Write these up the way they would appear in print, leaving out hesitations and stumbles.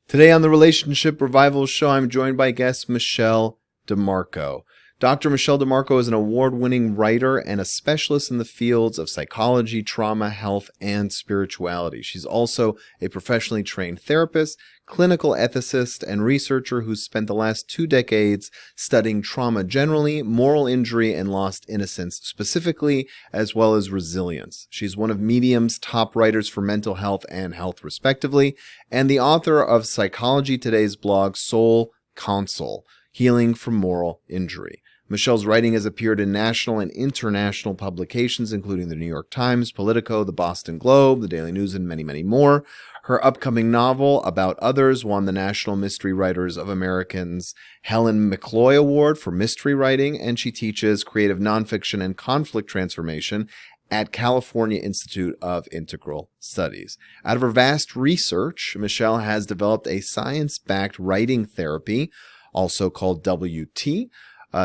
Today on the Relationship Revival Show, I'm joined by guest Michele DeMarco. Dr. Michele DeMarco is an award-winning writer and a specialist in the fields of psychology, trauma, health, and spirituality. She's also a professionally trained therapist, clinical ethicist, and researcher who's spent the last 2 decades studying trauma generally, moral injury, and lost innocence specifically, as well as resilience. She's one of Medium's top writers for mental health and health, respectively, and the author of Psychology Today's blog, Soul Counsel: Healing from Moral Injury. Michele's writing has appeared in national and international publications, including the New York Times, Politico, the Boston Globe, the Daily News, and many, many more. Her upcoming novel, About Others, won the National Mystery Writers of America's Helen McCloy Award for mystery writing, and she teaches creative nonfiction and conflict transformation at California Institute of Integral Studies. Out of her vast research, Michele has developed a science-backed writing therapy, also called WT,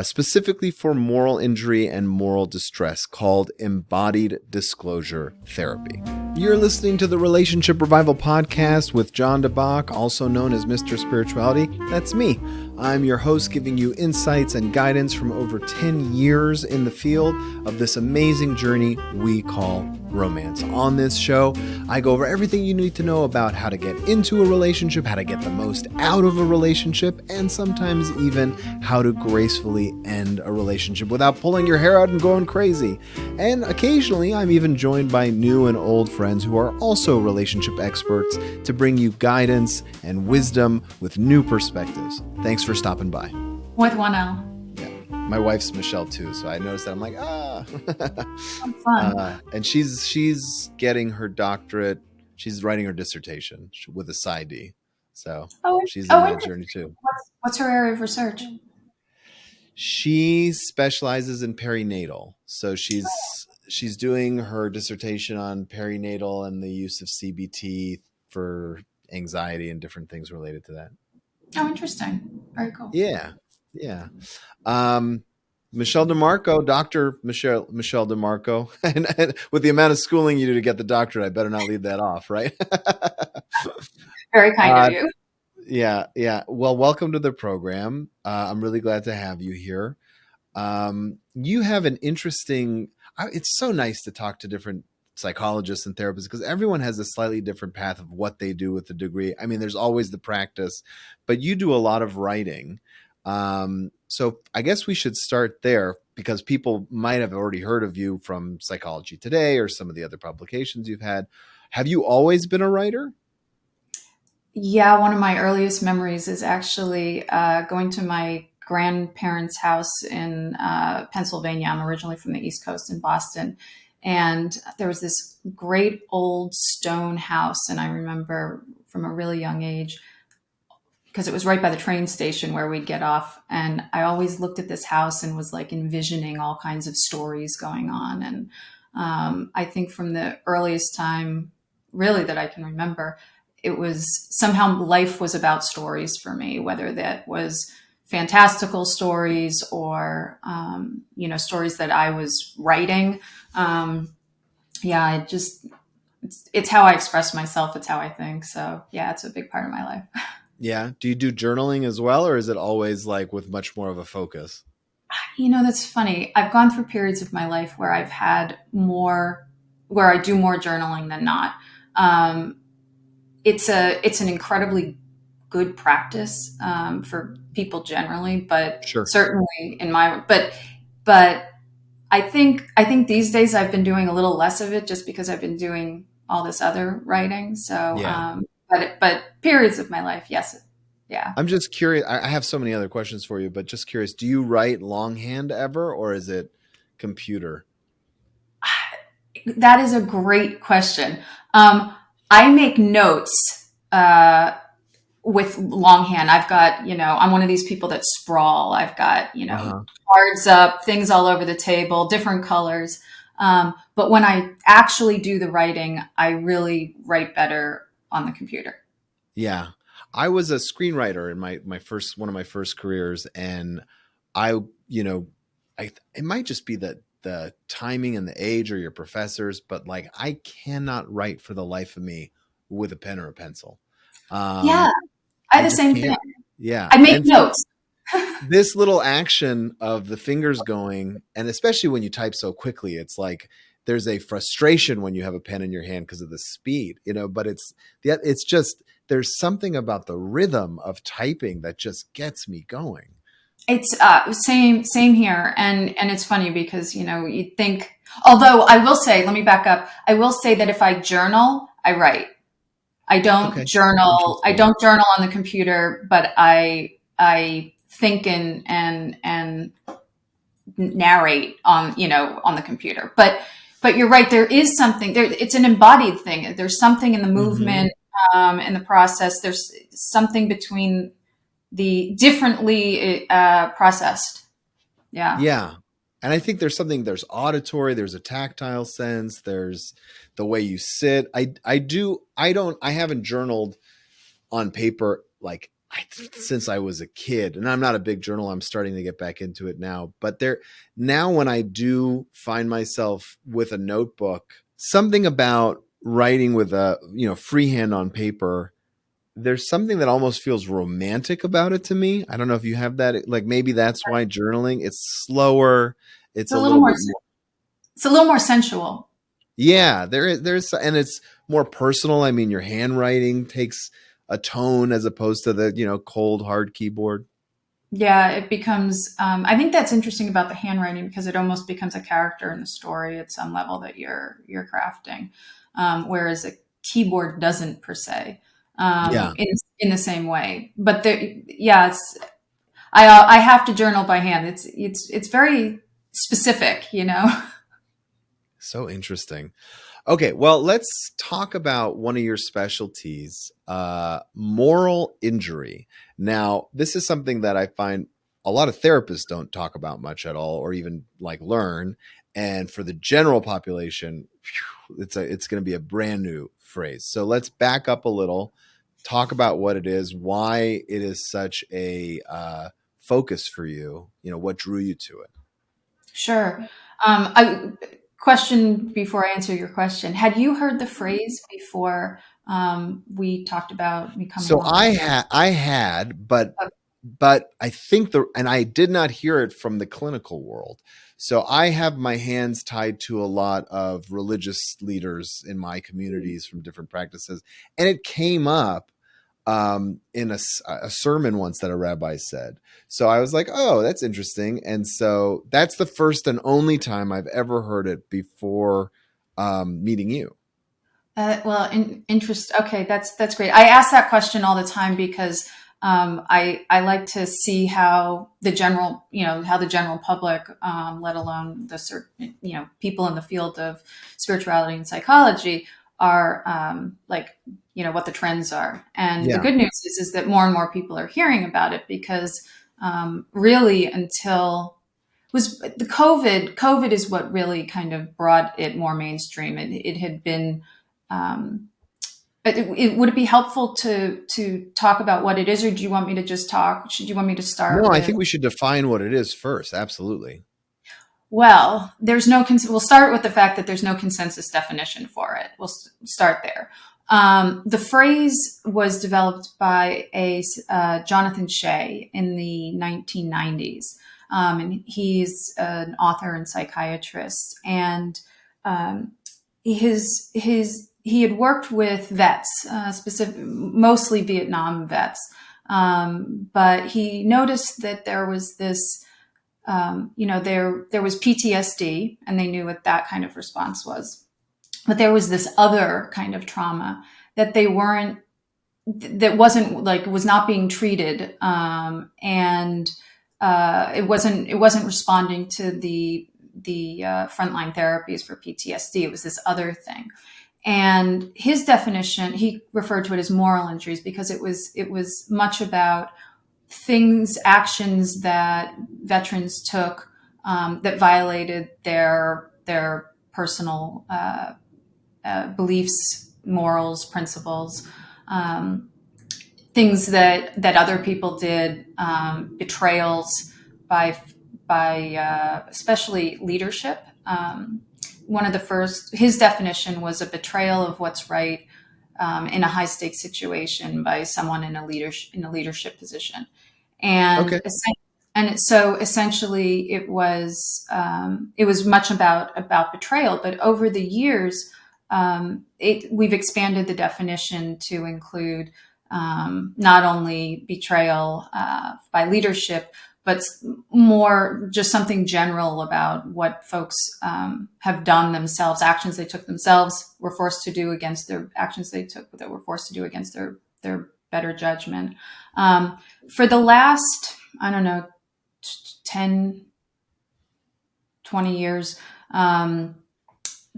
specifically for moral injury and moral distress, called Embodied Disclosure Therapy. You're listening to the Relationship Revival Podcast with John DeBach, also known as Mr. Spirituality. That's me. I'm your host, giving you insights and guidance from over 10 years in the field of this amazing journey we call romance. On this show, I go over everything you need to know about how to get into a relationship, how to get the most out of a relationship, and sometimes even how to gracefully end a relationship without pulling your hair out and going crazy. And occasionally, I'm even joined by new and old friends who are also relationship experts to bring you guidance and wisdom with new perspectives. Thanks for stopping by. With one L. Yeah. My wife's Michele too, so I noticed that. I'm like, Fun. and she's getting her doctorate. She's writing her dissertation with a PsyD. So she's in that journey too. What's her area of research? She specializes in perinatal. So she's doing her dissertation on perinatal and the use of CBT for anxiety and different things related to that. Oh, interesting. Very cool. Yeah. Michele DeMarco, Dr. Michele DeMarco, and with the amount of schooling you do to get the doctorate, I better not leave that off, right? Very kind of you. Yeah. Well, welcome to the program. I'm really glad to have you here. You have an interesting, it's so nice to talk to different psychologists and therapists because everyone has a slightly different path of what they do with the degree. I mean, there's always the practice, but you do a lot of writing. So I guess we should start there because people might have already heard of you from Psychology Today or some of the other publications you've had. Have you always been a writer? Yeah, one of my earliest memories is actually going to my grandparents' house in Pennsylvania. I'm originally from the East Coast in Boston. And there was this great old stone house. And I remember from a really young age, because it was right by the train station where we'd get off. And I always looked at this house and was like envisioning all kinds of stories going on. And I think from the earliest time, really, that I can remember, it was somehow life was about stories for me, whether that was fantastical stories or, stories that I was writing. It's how I express myself. It's how I think. So yeah, it's a big part of my life. Yeah. Do you do journaling as well, or is it always like with much more of a focus? That's funny. I've gone through periods of my life where I've had where I do more journaling than not. It's an incredibly good practice for people generally, but Sure. Certainly but I think these days I've been doing a little less of it just because I've been doing all this other writing. So, Yeah. But periods of my life, yes. Yeah. I'm just curious. I have so many other questions for you, but just curious, do you write longhand ever, or is it computer? That is a great question. I make notes with longhand. I've got, I'm one of these people that sprawl. I've got, cards up, things all over the table, different colors. But when I actually do the writing, I really write better on the computer. Yeah. I was a screenwriter in one of my first careers. And it might just be that the timing and the age or your professors, but like, I cannot write for the life of me with a pen or a pencil. Yeah. had I the just same thing. can't. Yeah. I make And so notes. this little action of the fingers going, and especially when you type so quickly, it's like there's a frustration when you have a pen in your hand because of the speed, but it's just, there's something about the rhythm of typing that just gets me going. It's same here, and it's funny because you think. Although I will say, let me back up. I will say that if I journal, I write. I don't Okay. journal. I Interesting. don't journal on the computer, but I think and narrate on the computer. But you're right. There is something there. It's an embodied thing. There's something in the Hmm. movement, in the process. There's something between the differently processed. Yeah. Yeah. And I think there's auditory, there's a tactile sense, there's the way you sit. I haven't journaled on paper since I was a kid, and I'm not a big journal. I'm starting to get back into it now. But now when I do find myself with a notebook, something about writing with a freehand on paper, there's something that almost feels romantic about it to me. I don't know if you have that. Like maybe that's why journaling, it's slower. It's It's a a little little more. bit more. It's a little more sensual. Yeah, there's, and it's more personal. I mean, your handwriting takes a tone as opposed to the, cold hard keyboard. Yeah, it becomes. I think that's interesting about the handwriting because it almost becomes a character in the story at some level that you're crafting, whereas a keyboard doesn't per se, Yeah. in the same way. But yeah, I have to journal by hand. It's very specific. So interesting. Okay, well, let's talk about one of your specialties, moral injury. Now, this is something that I find a lot of therapists don't talk about much at all, or even like learn. And for the general population, phew, it's going to be a brand new phrase. So let's back up a little, talk about what it is, why it is such a focus for you. What drew you to it. Sure. I question before I answer your question. Had you heard the phrase before we talked about me coming So on this? I had, but I think and I did not hear it from the clinical world. So I have my hands tied to a lot of religious leaders in my communities from different practices, and it came up in a sermon once that a rabbi said. So I was like, oh, that's interesting, and so that's the first and only time I've ever heard it before meeting you. Well, interest. Okay, that's great. I ask that question all the time because I like to see how the general public, let alone the certain people in the field of spirituality and psychology are like what the trends are. And the Yeah. good news is that more and more people are hearing about it because really until was the COVID is what really kind of brought it more mainstream. It had been. Um, but would it be helpful to talk about what it is, or do you want me to just talk? Should you want me to No, start I with? think we should define what it is first. Absolutely. Well, there's no. We'll start with the fact that there's no consensus definition for it. We'll start there. The phrase was developed by a Jonathan Shea in the 1990s, and he's an author and psychiatrist. And um, he had worked with vets, mostly Vietnam vets, but he noticed that there was this there was PTSD, and they knew what that kind of response was. But there was this other kind of trauma that they weren't, that wasn't like was not being treated, and it wasn't responding to the frontline therapies for PTSD. It was this other thing. And his definition, he referred to it as moral injuries because it was much about things, actions that veterans took that violated their personal beliefs, morals, principles, um, things that other people did, betrayals by especially leadership. One of the first, his definition was a betrayal of what's right in a high stakes situation by someone in a leadership position, and Okay. so essentially it was much about betrayal. But over the years, we've expanded the definition to include not only betrayal by leadership, but more just something general about what folks have done themselves, actions they took themselves, were forced to do against their actions they took that were forced to do against their better judgment. For the last, I don't know, 10, 20 years,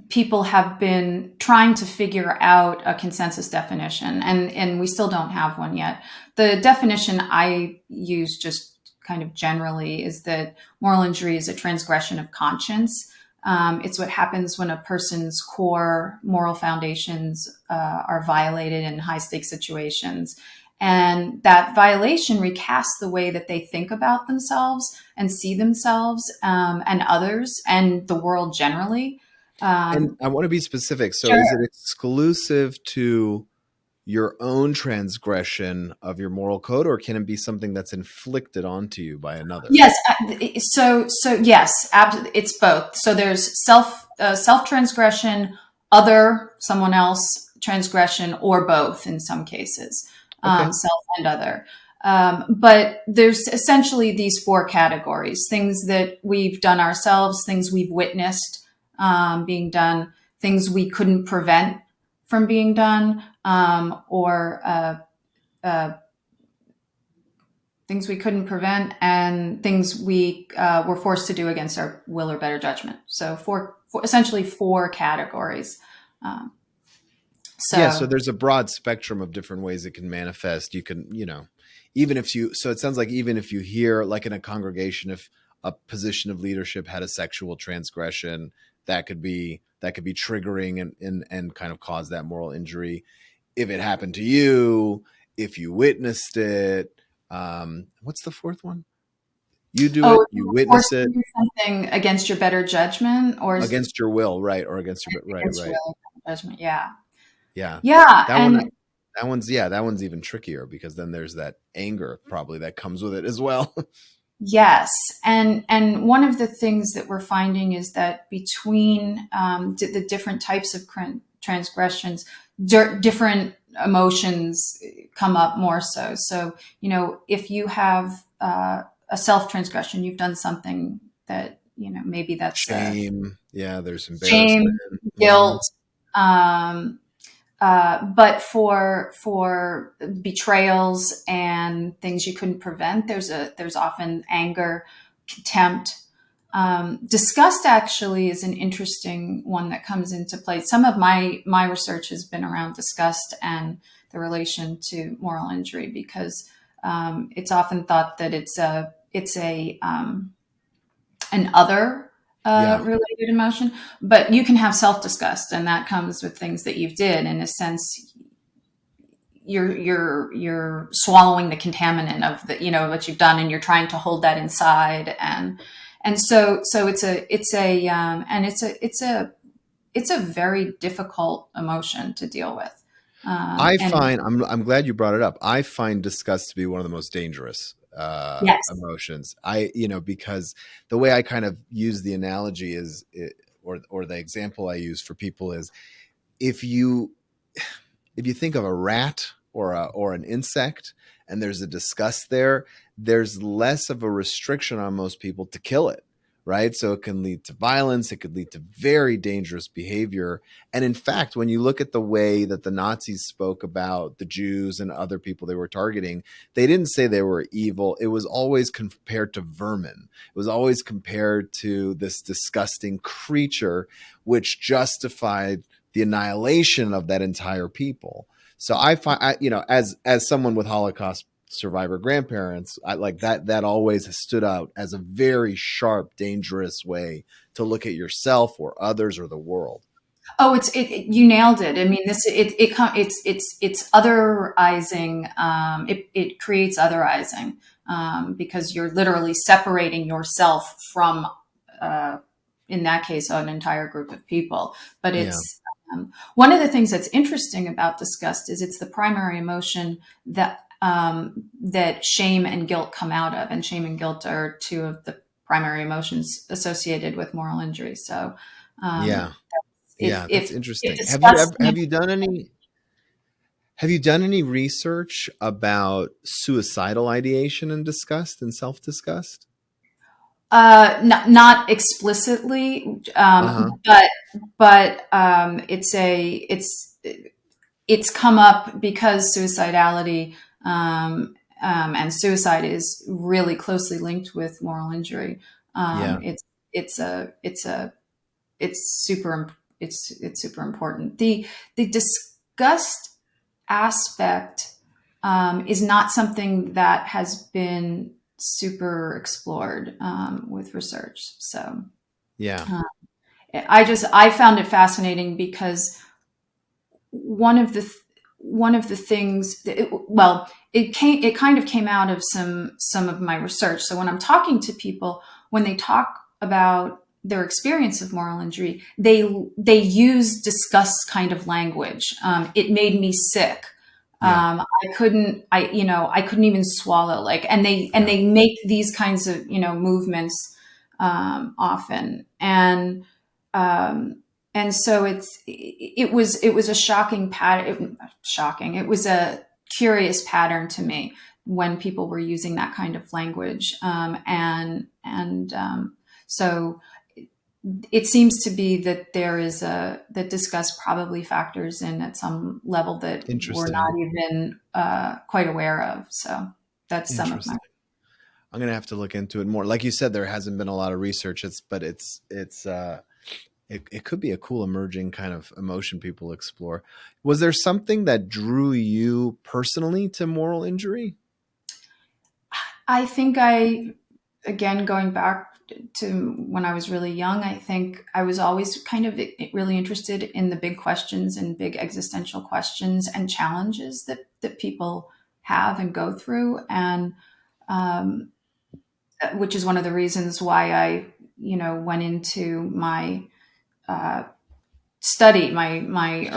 people have been trying to figure out a consensus definition, and we still don't have one yet. The definition I use just kind of generally is that moral injury is a transgression of conscience. It's what happens when a person's core moral foundations are violated in high stakes situations. And that violation recasts the way that they think about themselves and see themselves, and others and the world generally. And I want to be specific. So is it Sure. exclusive to your own transgression of your moral code, or can it be something that's inflicted onto you by another? Yes. So yes, it's both. So there's self transgression, other someone else transgression, or both in some cases, Okay. self and other. But there's essentially these four categories: things that we've done ourselves, things we've witnessed being done, things we couldn't prevent from being done, or things we couldn't prevent, and things we were forced to do against our will or better judgment. So essentially four categories. Um, Yeah, so so there's a broad spectrum of different ways it can manifest. You can, even if you, so it sounds like even if you hear, like in a congregation, if a position of leadership had a sexual transgression, that could be triggering and kind of cause that moral injury. If it happened to you, if you witnessed it, what's the fourth one? You do oh, it, if you you were witness forced to it do something against your better judgment, or against your will, right? Or against your, right, against your right. will or better judgment. Yeah. Yeah. Yeah. That one, And that one's even trickier because then there's that anger probably that comes with it as well. yes, and one of the things that we're finding is that between the different types of transgressions, different emotions come up more so. So if you have a self transgression, you've done something that maybe that's Shame. Yeah, there's embarrassment. shame, Hmm. guilt. Um, but for betrayals and things you couldn't prevent, there's often anger, contempt. Disgust actually is an interesting one that comes into play. Some of my research has been around disgust and the relation to moral injury, because it's often thought that it's a an other Yeah. related emotion, but you can have self disgust, and that comes with things that you've did. In a sense, you're swallowing the contaminant of what you've done, and you're trying to hold that inside, and so it's a very difficult emotion to deal with. I And find I'm glad you brought it up. I find disgust to be one of the most dangerous yes. emotions. Because the way I kind of use the analogy or the example I use for people is if you if you think of a rat or an insect and there's a disgust there, there's less of a restriction on most people to kill it, right? So it can lead to violence, it could lead to very dangerous behavior. And in fact, when you look at the way that the Nazis spoke about the Jews and other people they were targeting, they didn't say they were evil. It was always compared to vermin. It was always compared to this disgusting creature, which justified the annihilation of that entire people. So I find, as someone with Holocaust survivor grandparents, I like that always has stood out as a very sharp, dangerous way to look at yourself or others or the world. Oh, you nailed it. I mean, it's otherizing. It creates otherizing, because you're literally separating yourself from, in that case, an entire group of people. But Yeah. One of the things that's interesting about disgust is it's the primary emotion that shame and guilt come out of, and shame and guilt are two of the primary emotions associated with moral injury. So, um, Yeah. if Yeah, that's if interesting. disgust, Have you done any research about suicidal ideation and disgust and self-disgust? not explicitly, Uh-huh. but it's come up because suicidality and suicide is really closely linked with moral injury. Yeah. It's a it's a it's super it's super important. The disgust aspect is not something that has been super explored with research. So Yeah. uh, I found it fascinating because one of the one of the things well, it kind of came out of some of my research. So when I'm talking to people, when they talk about their experience of moral injury, they use disgust kind of language. It made me sick. Yeah. I couldn't even swallow, like, and Yeah. they make these kinds of movements often. Um, and so it was a shocking pattern. Shocking. It was a curious pattern to me when people were using that kind of language, so it seems to be that that disgust probably factors in at some level that we're Interesting. not even quite aware of. So that's some of my. Interesting. I'm gonna have to look into it more. Like you said, there hasn't been a lot of research. It could be a cool emerging kind of emotion people explore. Was there something that drew you personally to moral injury? I think again, going back to when I was really young, I think I was always kind of really interested in the big questions and big existential questions and challenges that people have and go through, and um, which is one of the reasons why I, went into my uh, study. My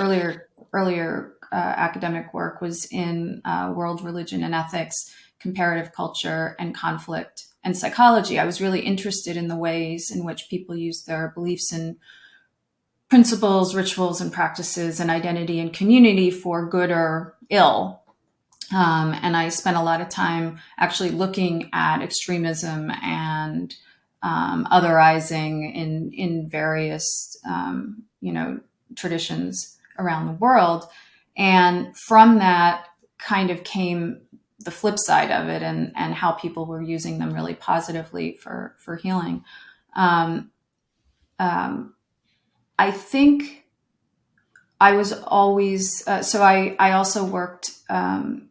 earlier academic work was in world religion and ethics, comparative culture, and conflict and psychology. I was really interested in the ways in which people use their beliefs and principles, rituals, and practices, and identity and community for good or ill. And I spent a lot of time actually looking at extremism and otherizing in various traditions around the world. And from that kind of came the flip side of it, and how people were using them really positively for healing. Um, um, I think I was always so I also worked um,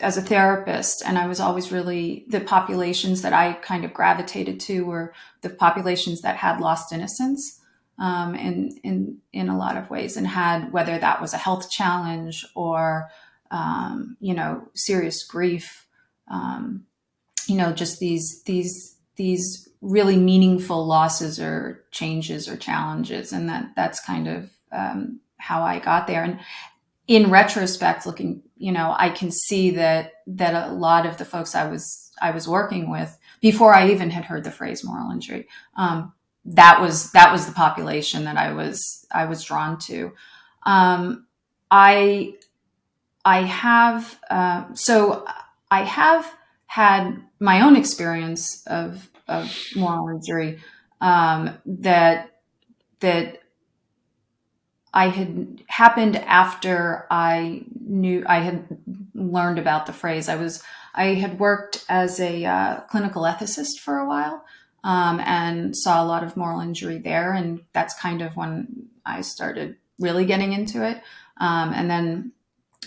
as a therapist, and I was always really, the populations that I kind of gravitated to were the populations that had lost innocence in a lot of ways, and had, whether that was a health challenge or serious grief, just these really meaningful losses or changes or challenges, and that's kind of how I got there. And in retrospect, looking, I can see that a lot of the folks I was working with before I even had heard the phrase moral injury, that was the population that I was drawn to. Um, I I have so I have had my own experience of moral injury, that I had happened after I had learned about the phrase. I had worked as a clinical ethicist for a while, and saw a lot of moral injury there, and that's kind of when I started really getting into it. And then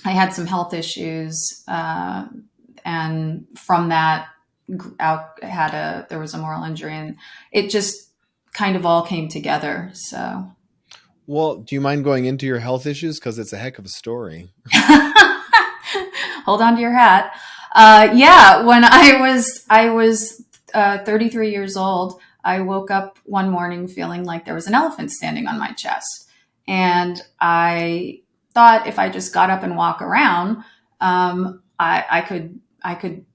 I had some health issues, and from that, there was a moral injury, and it just kind of all came together. So. Well, do you mind going into your health issues? Because it's a heck of a story. Hold on to your hat. Yeah, when I was 33 years old, I woke up one morning feeling like there was an elephant standing on my chest, And I thought if I just got up and walk around, I could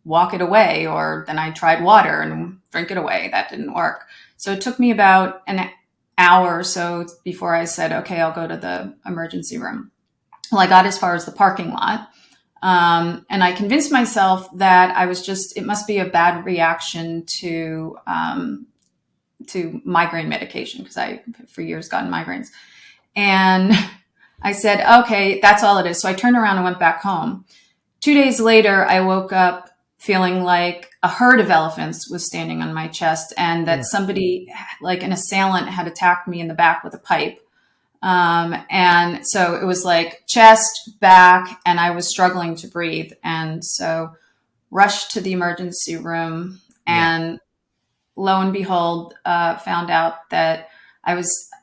walk it away. Or then I tried water and drink it away. That didn't work. So it took me about an hour or so before I said, okay, I'll go to the emergency room. Well, I got as far as the parking lot. And I convinced myself that it must be a bad reaction to migraine medication, because I, for years, gotten migraines. And I said, okay, that's all it is. So I turned around and went back home. 2 days later, I woke up feeling like a herd of elephants was standing on my chest, and that somebody, like an assailant, had attacked me in the back with a pipe. And so it was like chest, back, and I was struggling to breathe. And so rushed to the emergency room, and lo and behold, found out that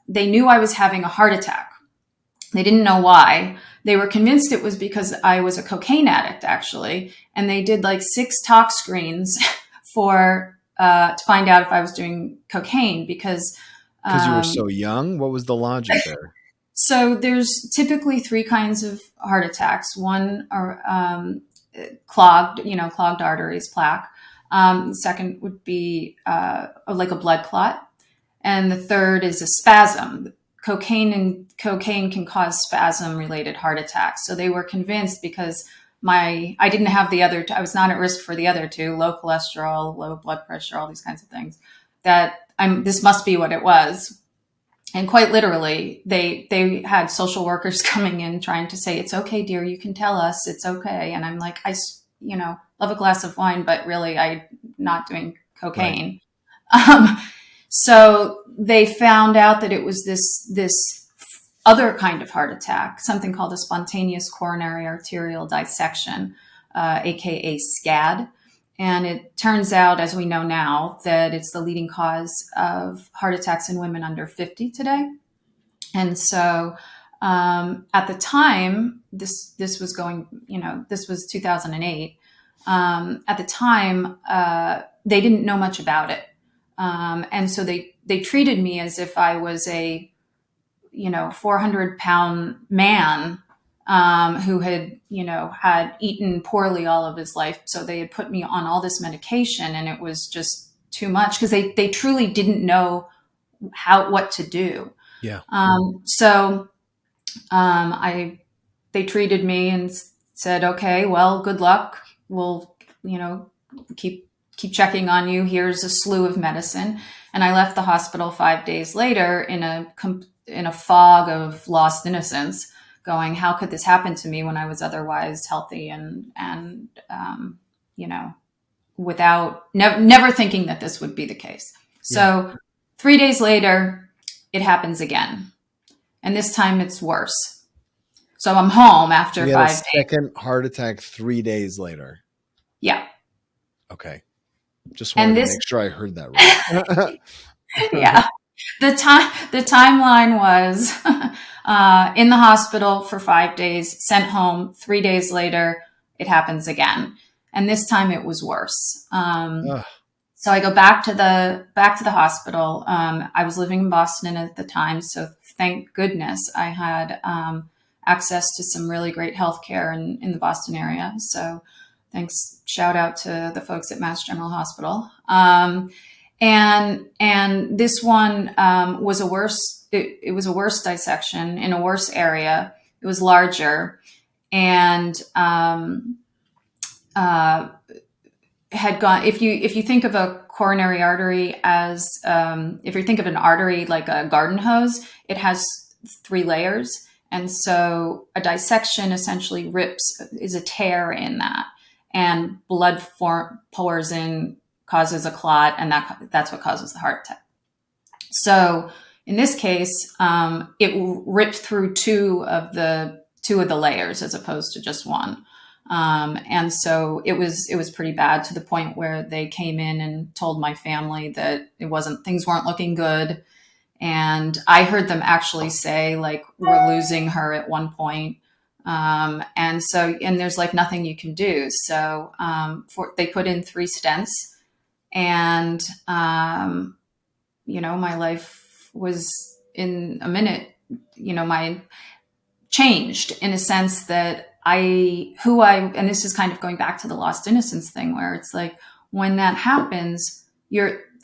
they knew I was having a heart attack. They didn't know why. They were convinced it was because I was a cocaine addict, actually. And they did like 6 tox screens to find out if I was doing cocaine, because you were so young. What was the logic there? So there's typically 3 kinds of heart attacks. One are clogged arteries, plaque. The second would be like a blood clot. And the third is a spasm. Cocaine can cause spasm-related heart attacks. So they were convinced, because I didn't have the other, I was not at risk for the other 2, low cholesterol, low blood pressure, all these kinds of things, that this must be what it was. And quite literally, they had social workers coming in trying to say, it's okay, dear, you can tell us, it's okay. And I'm like, I love a glass of wine, but really I'm not doing cocaine. Right. So they found out that it was this other kind of heart attack, something called a spontaneous coronary arterial dissection, aka SCAD. And it turns out, as we know now, that it's the leading cause of heart attacks in women under 50 today. And so at the time, this was this was 2008. At the time, they didn't know much about it. And so they treated me as if I was a 400-pound man who had eaten poorly all of his life. So they had put me on all this medication, and it was just too much, because they truly didn't know what to do. Yeah. They treated me and said, okay, well, good luck. We'll, keep checking on you. Here's a slew of medicine. And I left the hospital 5 days later in a fog of lost innocence, going, how could this happen to me when I was otherwise healthy and without never thinking that this would be the case. So 3 days later, it happens again. And this time it's worse. So I'm home after 5 days. Second heart attack 3 days later. Yeah. Okay. Just wanted to make sure I heard that right. Yeah. The timeline was in the hospital for 5 days, sent home. 3 days later, it happens again. And this time it was worse. So I go back to the hospital. I was living in Boston at the time, so thank goodness I had access to some really great healthcare in the Boston area. So shout out to the folks at Mass General Hospital. And this one was a worse. It was a worse dissection in a worse area. It was larger, and had gone. If you think of a coronary artery as if you think of an artery like a garden hose, it has 3 layers, and so a dissection essentially is a tear in that, and blood pours in, causes a clot, and that's what causes the heart attack. So in this case, it ripped through two of the layers as opposed to just one. And so it was pretty bad, to the point where they came in and told my family that things weren't looking good. And I heard them actually say, like, we're losing her at one point. And there's like nothing you can do. So, they put in 3 stents, and, my life was in a minute my changed in a sense that and this is kind of going back to the lost innocence thing, where it's like, when that happens,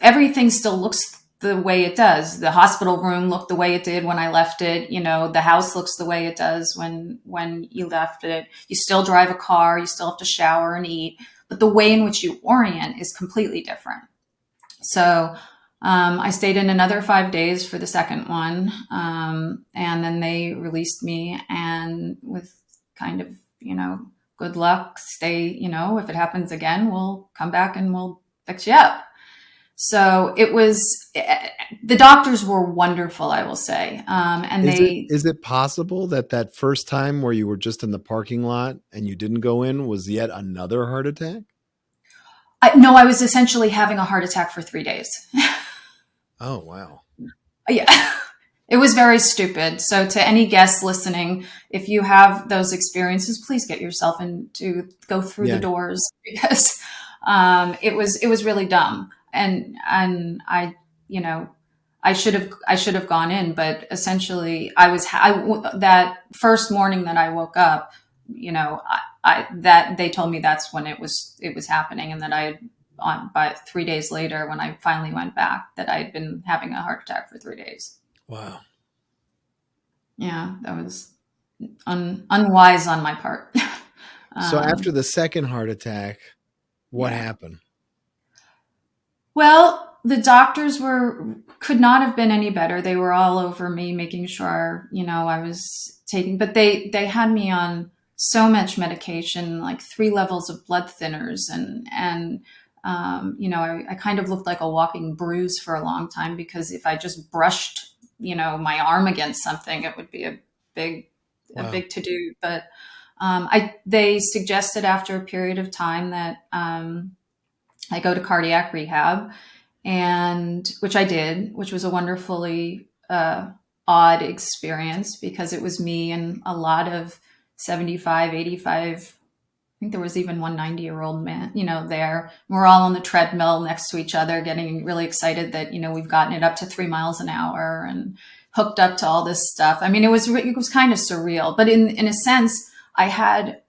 everything still looks the way it does. The hospital room looked the way it did when I left it. The house looks the way it does when you left it. You still drive a car, you still have to shower and eat, but the way in which you orient is completely different. So I stayed in another 5 days for the second one. And then they released me, and with kind of, good luck, stay, if it happens again, we'll come back and we'll fix you up. So the doctors were wonderful, I will say. And is it possible that first time where you were just in the parking lot and you didn't go in was yet another heart attack? No, I was essentially having a heart attack for 3 days. Oh, wow. Yeah, it was very stupid. So to any guests listening, if you have those experiences, please get yourself in to go through the doors, because it was really dumb. And I, I should have gone in, but essentially that first morning that I woke up, that they told me that's when it was happening, and that by 3 days later, when I finally went back, that I had been having a heart attack for 3 days. Wow. Yeah, that was unwise on my part. So after the second heart attack, what happened? Well, the doctors could not have been any better. They were all over me, making sure, I was taking, but they had me on so much medication, like 3 levels of blood thinners. And I kind of looked like a walking bruise for a long time, because if I just brushed, my arm against something, it would be a big to do. But they suggested after a period of time that I go to cardiac rehab, and which I did, which was a wonderfully odd experience, because it was me and a lot of 75, 85, I think there was even one 90-year-old man, there. We're all on the treadmill next to each other, getting really excited that, we've gotten it up to 3 miles an hour and hooked up to all this stuff. I mean, it was kind of surreal, but in a sense, I had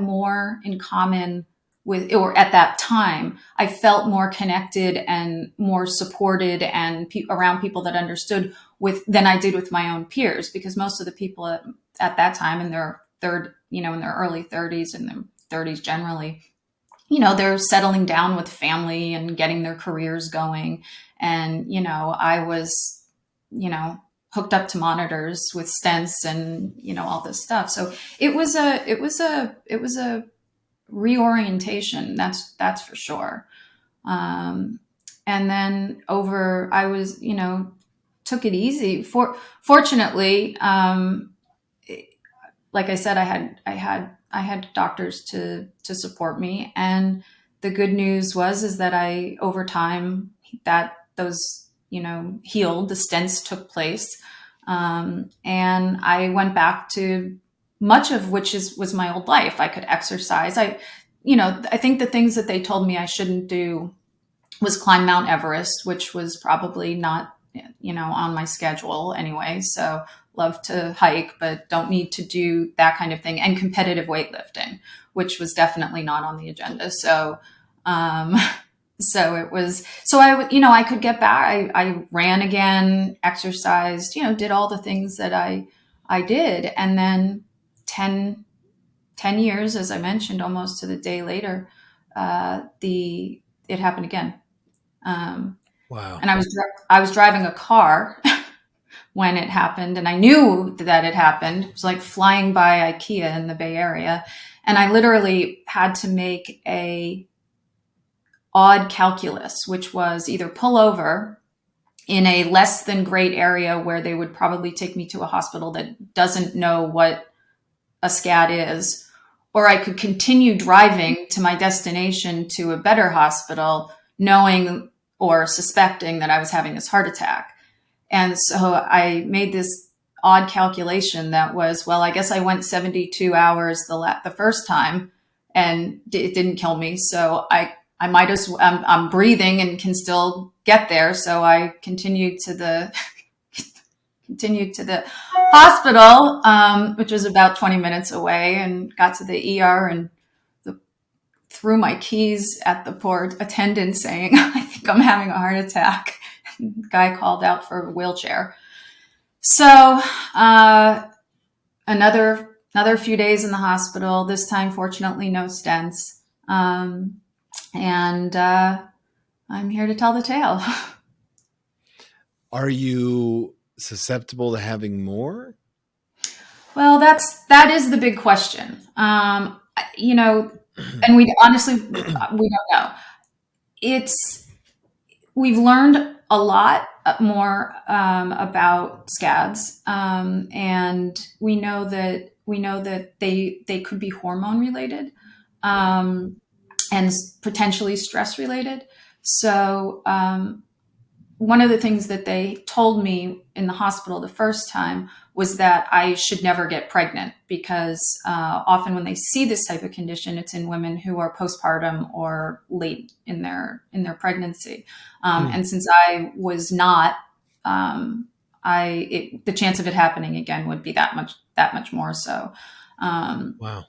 more in common with, or at that time, I felt more connected and more supported and around people that understood than I did with my own peers, because most of the people at that time in their in their early 30s and their 30s generally, they're settling down with family and getting their careers going. And, I was, hooked up to monitors with stents and, all this stuff. So it was a reorientation. That's for sure. And then I was, took it easy. Fortunately, like I said, I had doctors to support me. And the good news is that over time, that those, healed, the stents took place. And I went back to much of which was my old life. I could exercise. I think the things that they told me I shouldn't do was climb Mount Everest, which was probably not, on my schedule anyway. So love to hike, but don't need to do that kind of thing. And competitive weightlifting, which was definitely not on the agenda. So, I could get back. I ran again, exercised, did all the things that I did. And then 10 years, as I mentioned, almost to the day later, it happened again. Wow. And I was driving a car when it happened, and I knew that it happened. It was like flying by IKEA in the Bay Area. And I literally had to make a odd calculus, which was either pull over in a less than great area where they would probably take me to a hospital that doesn't know what a SCAT is, or I could continue driving to my destination to a better hospital, knowing or suspecting that I was having this heart attack. And so I made this odd calculation that was, well, I guess I went 72 hours the first time, and it didn't kill me. So I might I'm breathing and can still get there. So I continued to the hospital, which was about 20 minutes away, and got to the ER and threw my keys at the poor attendant saying, I think I'm having a heart attack. The guy called out for a wheelchair. So another few days in the hospital. This time, fortunately, no stents. And I'm here to tell the tale. Are you susceptible to having more? Well, that is the big question. You know, and we honestly we don't know. We've learned a lot more about scads, and we know that they could be hormone related, and potentially stress related. So one of the things that they told me in the hospital the first time was that I should never get pregnant, because often when they see this type of condition, it's in women who are postpartum or late in their pregnancy. And since I was not, the chance of it happening again would be that much more so. Wow.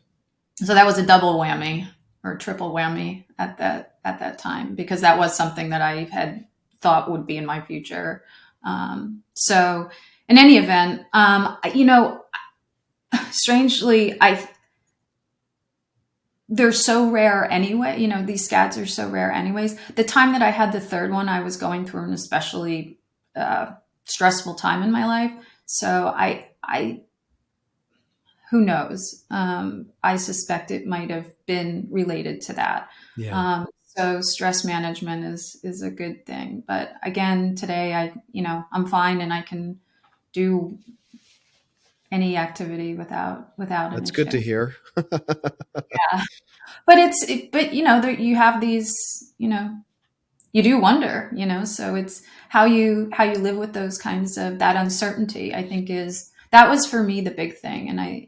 So that was a double whammy or triple whammy at that time, because that was something that I had thought would be in my future. So in any event, strangely, they're so rare anyway. These scads are so rare anyways. The time that I had the third one, I was going through an especially stressful time in my life. So I who knows? I suspect it might have been related to that. Yeah. So stress management is a good thing. But again, today I'm fine and I can do any activity without an That's issue. good to hear. Yeah. But you have these, you do wonder, so it's how you live with those kinds of that uncertainty, I think that was for me the big thing. And I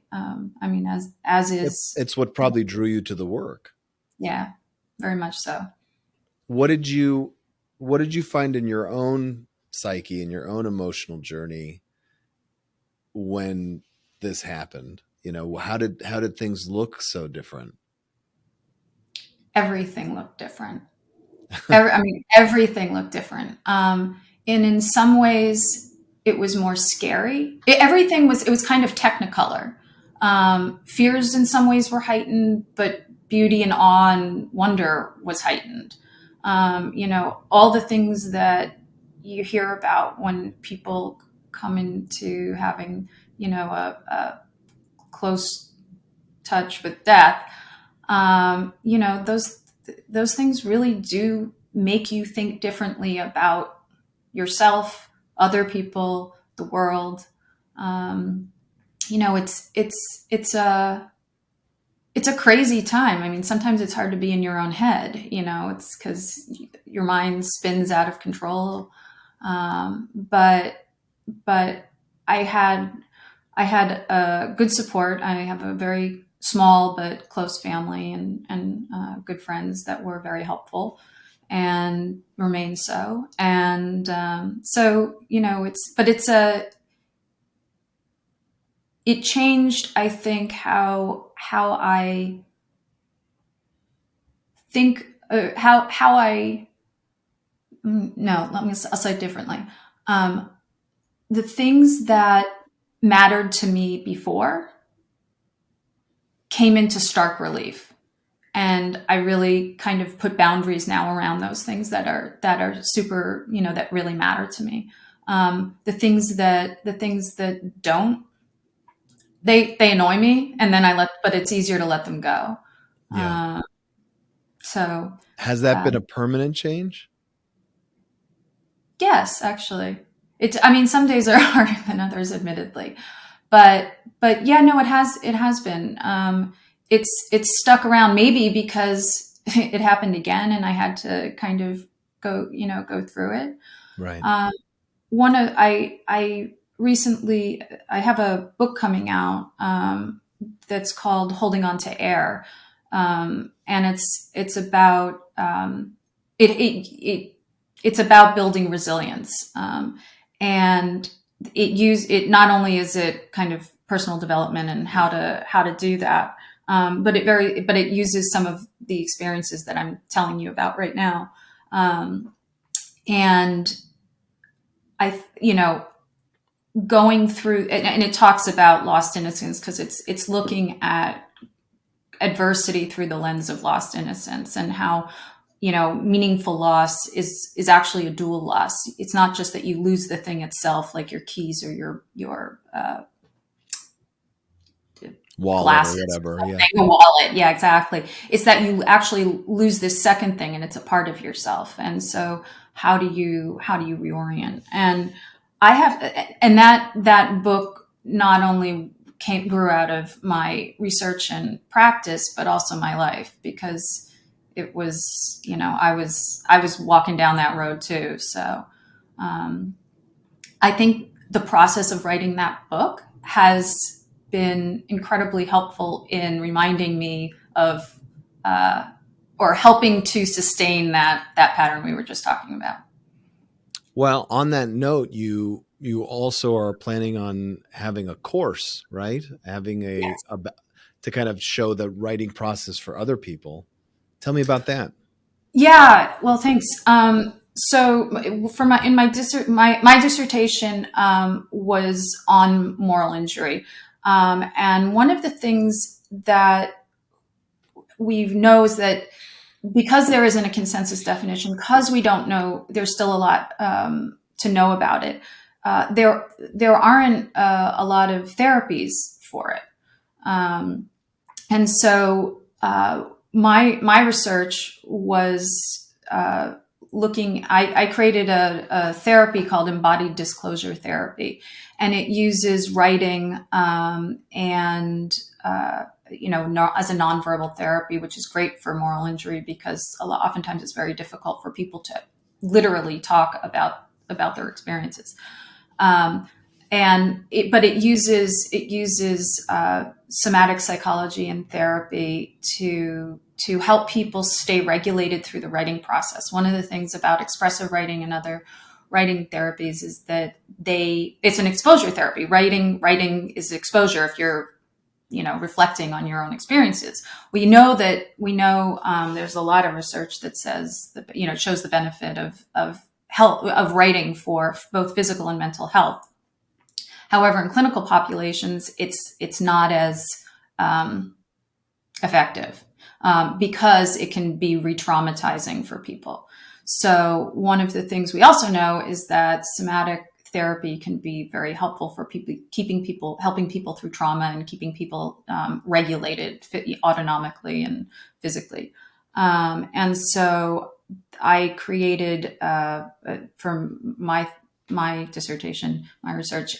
mean, as is, It's what probably drew you to the work. yeah, very much so. What did you find in your own psyche, in your own emotional journey when this happened? How did things look so different? Everything looked different. Everything looked different. And in some ways, it was more scary. It was kind of technicolor. Fears in some ways were heightened, but beauty and awe and wonder was heightened. All the things that you hear about when people come into having, a close touch with death. Those things really do make you think differently about yourself, other people, the world. It's a crazy time. I mean, sometimes it's hard to be in your own head. It's because your mind spins out of control. But I had good support. I have a very small but close family and good friends that were very helpful and remain so. And so it changed, I think, how I think, how I no, I'll say it differently. The things that mattered to me before came into stark relief. And I really kind of put boundaries now around those things that are super, that really matter to me. The things that don't, they annoy me, and then but it's easier to let them go. Yeah. So Has that been a permanent change? yes, actually, I mean, some days are harder than others, admittedly, but yeah, no, it has been. It's stuck around, maybe because it happened again, and I had to kind of go through it. Right. I recently, I have a book coming out that's called Holding On to Air, and it's about it's about building resilience, and it not only is it kind of personal development and how to do that, but it uses some of the experiences that I'm telling you about right now. And going through, and it talks about lost innocence because it's looking at adversity through the lens of lost innocence, and how meaningful loss is actually a dual loss. It's not just that you lose the thing itself, like your keys or your Wallet or glasses, whatever. or Yeah. something, a wallet. Yeah, exactly. It's that you actually lose this second thing, and it's a part of yourself. And so, how do you reorient? And I have, and that book not only grew out of my research and practice, but also my life, because it was, I was walking down that road too. So, I think the process of writing that book has been incredibly helpful in reminding me of, or helping to sustain that pattern we were just talking about. Well, on that note, you also are planning on having a course, right? Having Yes. to kind of show the writing process for other people. Tell me about that. Yeah. Well, thanks. So for my dissertation was on moral injury, and one of the things that we know is that because there isn't a consensus definition, because we don't know, there's still a lot to know about it. There aren't a lot of therapies for it, and so my research was looking. I created a therapy called embodied disclosure therapy, and it uses writing and as a nonverbal therapy, which is great for moral injury because oftentimes it's very difficult for people to literally talk about their experiences. But it uses somatic psychology and therapy to help people stay regulated through the writing process. One of the things about expressive writing and other writing therapies is that it's an exposure therapy. Writing is exposure if you're reflecting on your own experiences. We know there's a lot of research that says that, shows the benefit of health, of writing for both physical and mental health. However, in clinical populations, it's not as effective because it can be re-traumatizing for people. So one of the things we also know is that somatic therapy can be very helpful for people, helping people through trauma and keeping people regulated autonomically and physically. And so I created, from my dissertation, my research,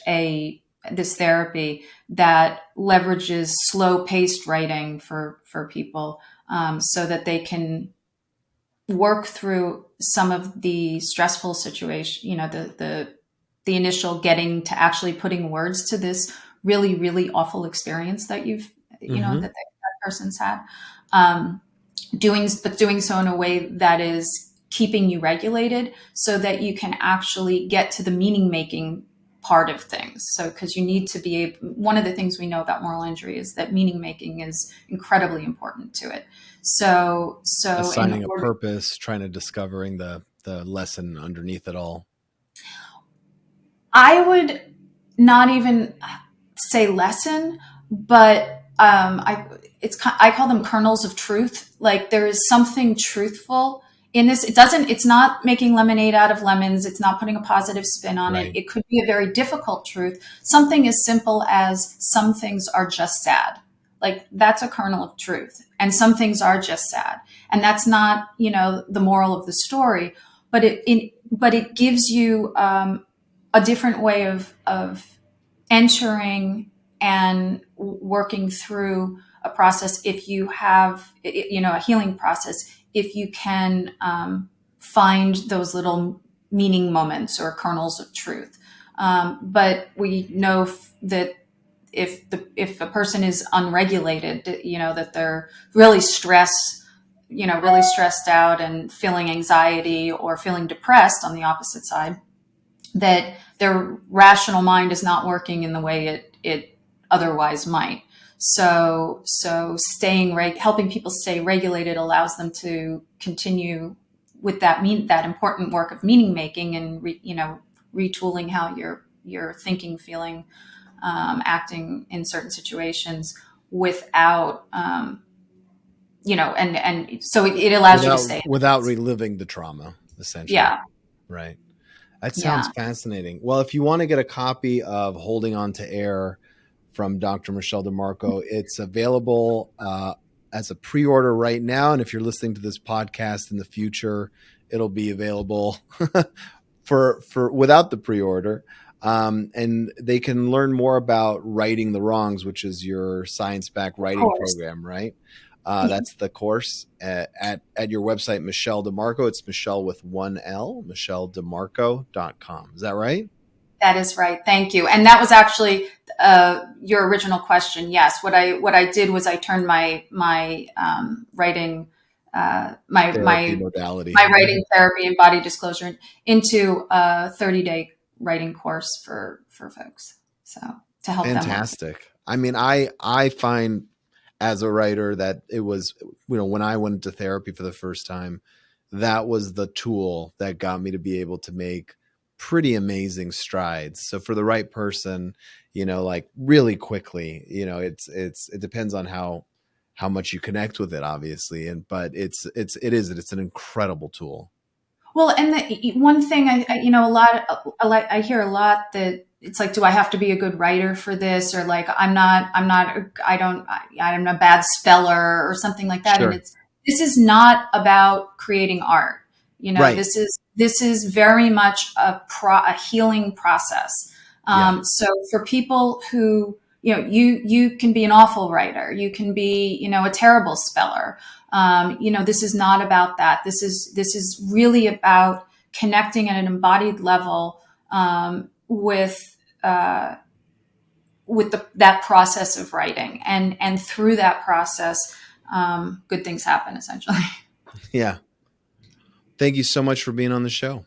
this therapy that leverages slow-paced writing for people, so that they can work through some of the stressful situation, the initial getting to actually putting words to this really, really awful experience that that person's had. Doing so in a way that is keeping you regulated so that you can actually get to the meaning making part of things. So, because you need to be one of the things we know about moral injury is that meaning making is incredibly important to it. So Assigning a purpose, trying to discovering the lesson underneath it all. I would not even say lesson, but I call them kernels of truth. Like there is something truthful in this. It's not making lemonade out of lemons. It's not putting a positive spin on Right. it. It could be a very difficult truth. Something as simple as some things are just sad. Like that's a kernel of truth. And some things are just sad. And that's not, the moral of the story, but it gives you a different way of entering and working through a process. If you have, a healing process, if you can find those little meaning moments or kernels of truth. But we know that if a person is unregulated, that they're really stressed out and feeling anxiety or feeling depressed on the opposite side, that their rational mind is not working in the way it otherwise might. So helping people stay regulated allows them to continue with that important work of meaning making and retooling how you're thinking, feeling, acting in certain situations without and so it allows you to stay without reliving the trauma, essentially. Yeah. Right. That sounds fascinating. Well, if you want to get a copy of Holding On to Air from Dr. Michele DeMarco, it's available as a pre-order right now. And if you're listening to this podcast in the future, it'll be available for without the pre-order. And they can learn more about Righting the Wrongs, which is your science-backed writing program, right? That's the course at your website, Michele DeMarco. It's Michele with one L, micheledemarco.com. Is that right? That is right. Thank you. And that was actually your original question. Yes. What I did was I turned my writing, my modality, my writing therapy and body disclosure into a 30-day writing course for folks. So to help them. Fantastic. I mean, I find as a writer that it was, when I went into therapy for the first time, that was the tool that got me to be able to make pretty amazing strides. So for the right person, like really quickly, it depends on how much you connect with it, obviously. But it's an incredible tool. Well, and the one thing I hear a lot that it's like, do I have to be a good writer for this? Or like, I'm a bad speller or something like that. Sure. And this is not about creating art. Right. This is very much a healing process. So for people who, you can be an awful writer, you can be, a terrible speller. This is not about that. This is really about connecting at an embodied level with that process of writing, and through that process, good things happen, essentially. Yeah. Thank you so much for being on the show.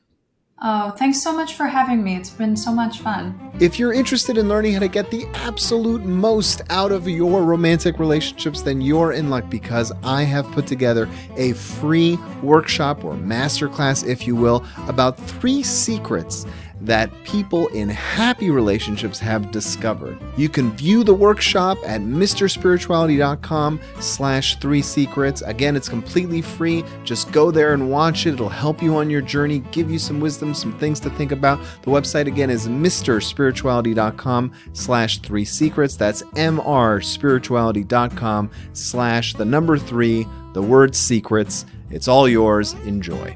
Oh, thanks so much for having me. It's been so much fun. If you're interested in learning how to get the absolute most out of your romantic relationships, then you're in luck, because I have put together a free workshop or masterclass, if you will, about 3 secrets that people in happy relationships have discovered. You can view the workshop at mrspirituality.com/3 secrets. Again, it's completely free. Just go there and watch it. It'll help you on your journey, give you some wisdom, some things to think about. The website again is mrspirituality.com/3 secrets. That's mrspirituality.com/3, the word secrets. It's all yours. Enjoy.